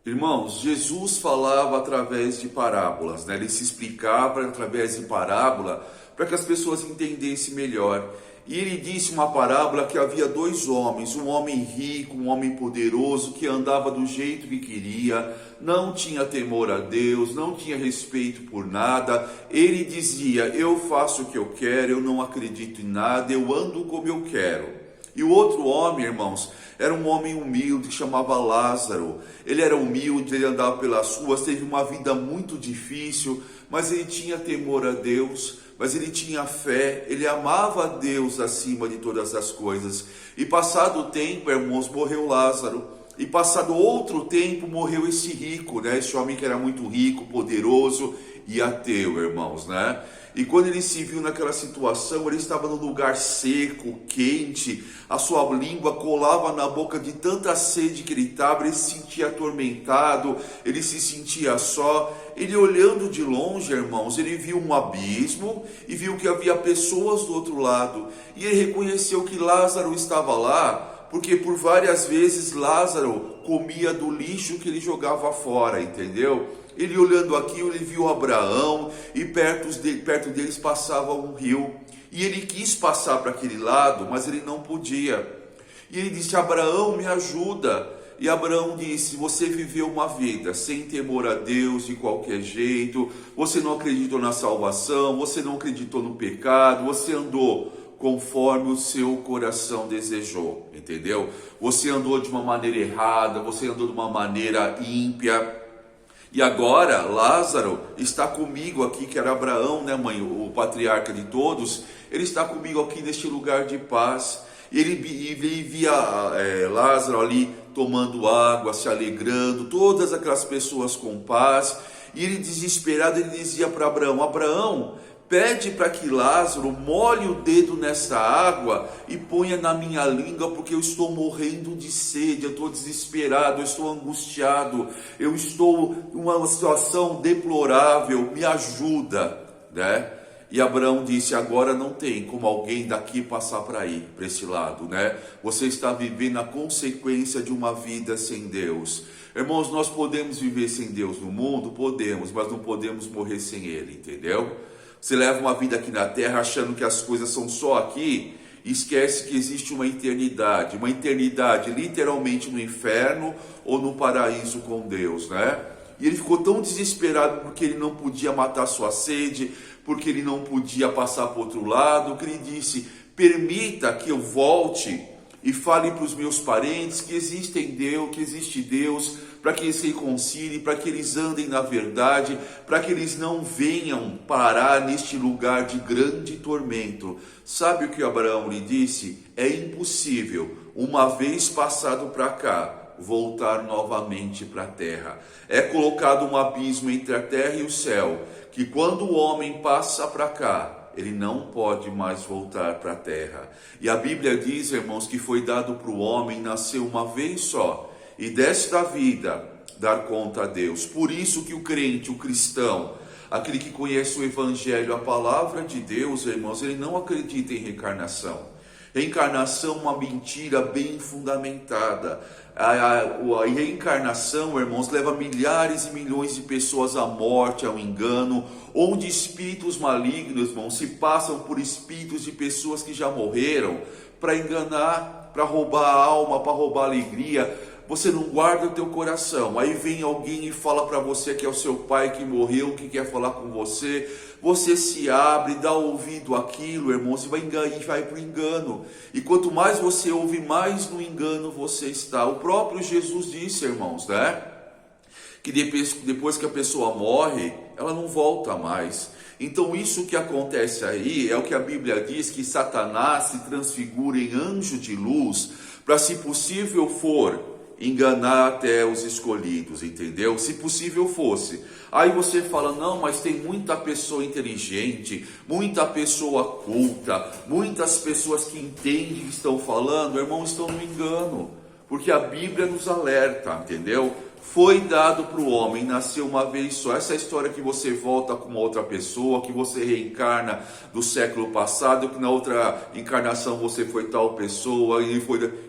Irmãos, Jesus falava através de parábolas, né? Ele se explicava através de parábola para que as pessoas entendessem melhor. E ele disse uma parábola que havia dois homens, um homem rico, um homem poderoso, que andava do jeito que queria, não tinha temor a Deus, não tinha respeito por nada. Ele dizia: eu faço o que eu quero, eu não acredito em nada, eu ando como eu quero. E o outro homem, irmãos, era um homem humilde que chamava Lázaro. Ele era humilde, ele andava pelas ruas, teve uma vida muito difícil, mas ele tinha temor a Deus, mas ele tinha fé, ele amava a Deus acima de todas as coisas. E passado o tempo, irmãos, morreu Lázaro. E passado outro tempo, morreu esse rico, né? Esse homem que era muito rico, poderoso e ateu, irmãos, né? E quando ele se viu naquela situação, ele estava num lugar seco, quente, a sua língua colava na boca de tanta sede que ele estava, ele se sentia atormentado, ele se sentia só. Ele olhando de longe, irmãos, ele viu um abismo e viu que havia pessoas do outro lado. E ele reconheceu que Lázaro estava lá, porque por várias vezes Lázaro comia do lixo que ele jogava fora, entendeu? Ele olhando aquilo, ele viu Abraão e perto deles passava um rio. E ele quis passar para aquele lado, mas ele não podia. E ele disse: Abraão, me ajuda. E Abraão disse: você viveu uma vida sem temor a Deus de qualquer jeito, você não acreditou na salvação, você não acreditou no pecado, você andou conforme o seu coração desejou, entendeu? Você andou de uma maneira errada, você andou de uma maneira ímpia. E agora Lázaro está comigo aqui, que era Abraão, né, mãe, o patriarca de todos. Ele está comigo aqui neste lugar de paz. E ele via Lázaro ali tomando água, se alegrando, todas aquelas pessoas com paz. E ele desesperado, ele dizia para Abraão: Abraão, pede para que Lázaro molhe o dedo nessa água e ponha na minha língua, porque eu estou morrendo de sede, eu estou desesperado, eu estou angustiado, eu estou em uma situação deplorável, me ajuda, né? E Abraão disse: agora não tem como alguém daqui passar para esse lado, né? Você está vivendo a consequência de uma vida sem Deus. Irmãos, nós podemos viver sem Deus no mundo? Podemos, mas não podemos morrer sem Ele, entendeu? Você leva uma vida aqui na terra achando que as coisas são só aqui, e esquece que existe uma eternidade literalmente no inferno ou no paraíso com Deus, né? E ele ficou tão desesperado porque ele não podia matar sua sede, porque ele não podia passar para o outro lado, que ele disse: permita que eu volte e fale para os meus parentes que existe Deus, para que eles se reconciliem, para que eles andem na verdade, para que eles não venham parar neste lugar de grande tormento. Sabe o que Abraão lhe disse? É impossível, uma vez passado para cá, voltar novamente para a terra. É colocado um abismo entre a terra e o céu, que quando o homem passa para cá, ele não pode mais voltar para a terra. E a Bíblia diz, irmãos, que foi dado para o homem nascer uma vez só, e desta vida dar conta a Deus. Por isso que o crente, o cristão, aquele que conhece o Evangelho, a palavra de Deus, irmãos, ele não acredita em reencarnação. Reencarnação é uma mentira bem fundamentada. A reencarnação, irmãos, leva milhares e milhões de pessoas à morte, ao engano, onde espíritos malignos, irmãos, se passam por espíritos de pessoas que já morreram para enganar, para roubar a alma, para roubar a alegria. Você não guarda o teu coração, aí vem alguém e fala para você que é o seu pai que morreu, que quer falar com você. Você se abre, dá ouvido àquilo, irmãos, e vai para o engano. E quanto mais você ouve, mais no engano você está. O próprio Jesus disse, irmãos, né? Que depois que a pessoa morre, ela não volta mais. Então isso que acontece aí é o que a Bíblia diz, que Satanás se transfigura em anjo de luz, para, se possível for, enganar até os escolhidos, entendeu? Se possível fosse. Aí você fala: não, mas tem muita pessoa inteligente, muita pessoa culta, muitas pessoas que entendem o que estão falando. Irmãos, estão no engano. porque a Bíblia nos alerta, entendeu? Foi dado para o homem nascer uma vez só. Essa história que você volta com uma outra pessoa, que você reencarna do século passado, que na outra encarnação você foi tal pessoa,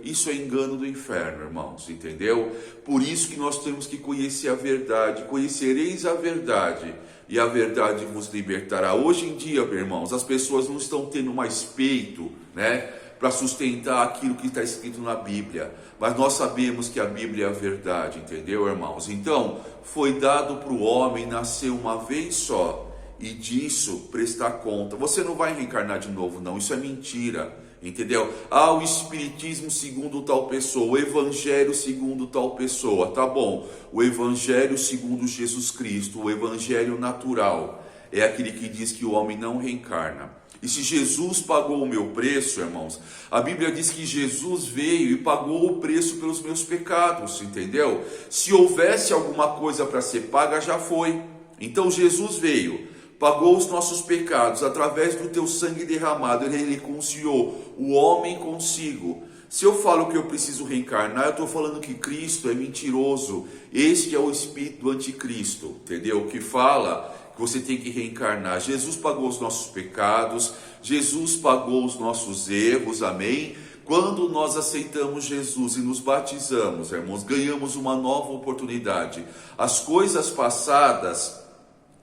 isso é engano do inferno, irmãos, entendeu? Por isso que nós temos que conhecer a verdade. Conhecereis a verdade, e a verdade vos libertará. Hoje em dia, meus irmãos, as pessoas não estão tendo mais peito, né, para sustentar aquilo que está escrito na Bíblia. Mas nós sabemos que a Bíblia é a verdade, entendeu, irmãos? Então, foi dado para o homem nascer uma vez só, e disso prestar conta. Você não vai reencarnar de novo, não, isso é mentira, entendeu? O Espiritismo segundo tal pessoa, o Evangelho segundo tal pessoa, tá bom. O Evangelho segundo Jesus Cristo, o Evangelho natural, é aquele que diz que o homem não reencarna. E se Jesus pagou o meu preço, irmãos, a Bíblia diz que Jesus veio e pagou o preço pelos meus pecados, entendeu? Se houvesse alguma coisa para ser paga, já foi. Então Jesus veio, pagou os nossos pecados, através do teu sangue derramado, ele reconciliou o homem consigo. Se eu falo que eu preciso reencarnar, eu estou falando que Cristo é mentiroso. Este é o espírito do anticristo, entendeu? Que fala que você tem que reencarnar. Jesus pagou os nossos pecados, Jesus pagou os nossos erros, amém? Quando nós aceitamos Jesus e nos batizamos, irmãos, ganhamos uma nova oportunidade. As coisas passadas,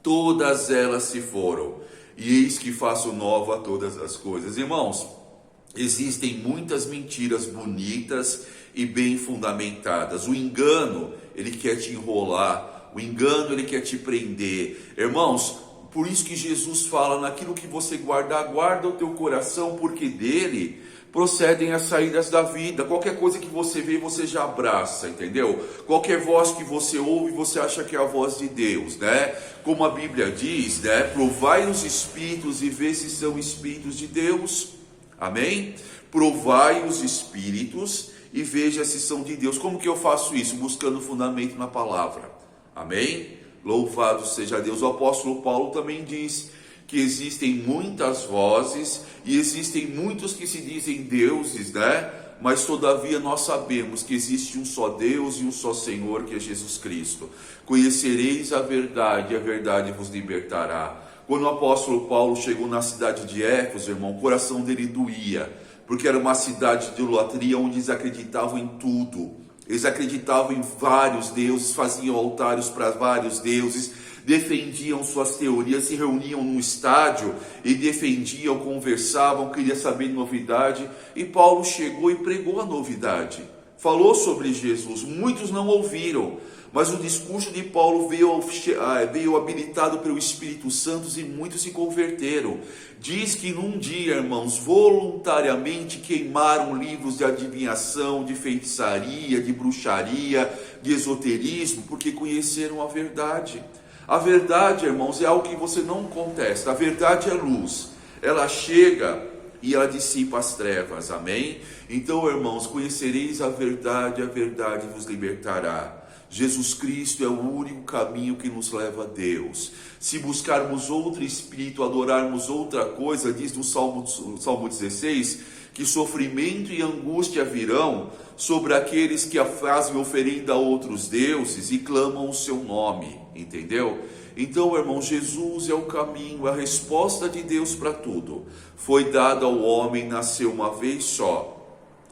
todas elas se foram, e eis que faço nova todas as coisas. Irmãos, existem muitas mentiras bonitas e bem fundamentadas. O engano, ele quer te enrolar. O engano, ele quer te prender. Irmãos, por isso que Jesus fala, naquilo que você guardar, guarda o teu coração, porque dele procedem as saídas da vida. Qualquer coisa que você vê, você já abraça, entendeu? Qualquer voz que você ouve, você acha que é a voz de Deus, né? Como a Bíblia diz, né? Provai os espíritos e vê se são espíritos de Deus. Amém? Provai os espíritos e veja se são de Deus. Como que eu faço isso? Buscando fundamento na palavra. Amém? Louvado seja Deus. O apóstolo Paulo também diz que existem muitas vozes e existem muitos que se dizem deuses, né? Mas todavia nós sabemos que existe um só Deus e um só Senhor, que é Jesus Cristo. Conhecereis a verdade, e a verdade vos libertará. Quando o apóstolo Paulo chegou na cidade de Éfeso, irmão, o coração dele doía, porque era uma cidade de idolatria onde eles acreditavam em tudo. Eles acreditavam em vários deuses, faziam altares para vários deuses, defendiam suas teorias, se reuniam num estádio e defendiam, conversavam, queriam saber novidade. E Paulo chegou e pregou a novidade, falou sobre Jesus. Muitos não ouviram, mas o discurso de Paulo veio habilitado pelo Espírito Santo e muitos se converteram. Diz que num dia, irmãos, voluntariamente queimaram livros de adivinhação, de feitiçaria, de bruxaria, de esoterismo, porque conheceram a verdade. A verdade, irmãos, é algo que você não contesta. A verdade é luz. Ela chega e ela dissipa as trevas, amém? Então, irmãos, conhecereis a verdade vos libertará. Jesus Cristo é o único caminho que nos leva a Deus. Se buscarmos outro espírito, adorarmos outra coisa, diz no Salmo 16, que sofrimento e angústia virão sobre aqueles que fazem oferenda a outros deuses e clamam o seu nome, entendeu? Então, irmão, Jesus é o caminho, a resposta de Deus para tudo. Foi dada ao homem, nasceu uma vez só,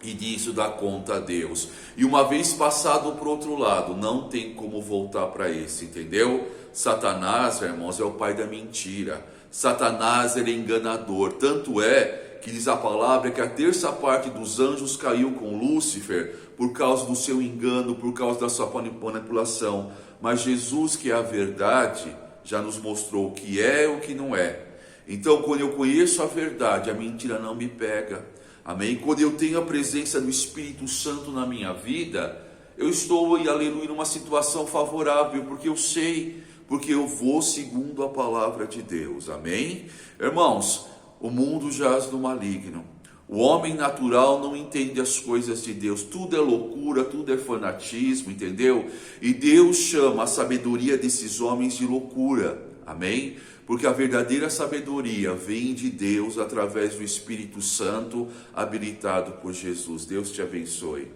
e disso dá conta a Deus. E uma vez passado para o outro lado, não tem como voltar para esse, entendeu? Satanás, irmãos, é o pai da mentira. Satanás, ele é enganador. Tanto é que diz a palavra que a terça parte dos anjos caiu com Lúcifer por causa do seu engano, por causa da sua manipulação. Mas Jesus, que é a verdade, já nos mostrou o que é e o que não é. Então, quando eu conheço a verdade, a mentira não me pega. Amém? Quando eu tenho a presença do Espírito Santo na minha vida, eu estou, aleluia, numa situação favorável, porque eu sei, porque eu vou segundo a palavra de Deus. Amém? Irmãos, o mundo jaz no maligno. O homem natural não entende as coisas de Deus. Tudo é loucura, tudo é fanatismo, entendeu? E Deus chama a sabedoria desses homens de loucura. Amém? Porque a verdadeira sabedoria vem de Deus através do Espírito Santo, habilitado por Jesus. Deus te abençoe.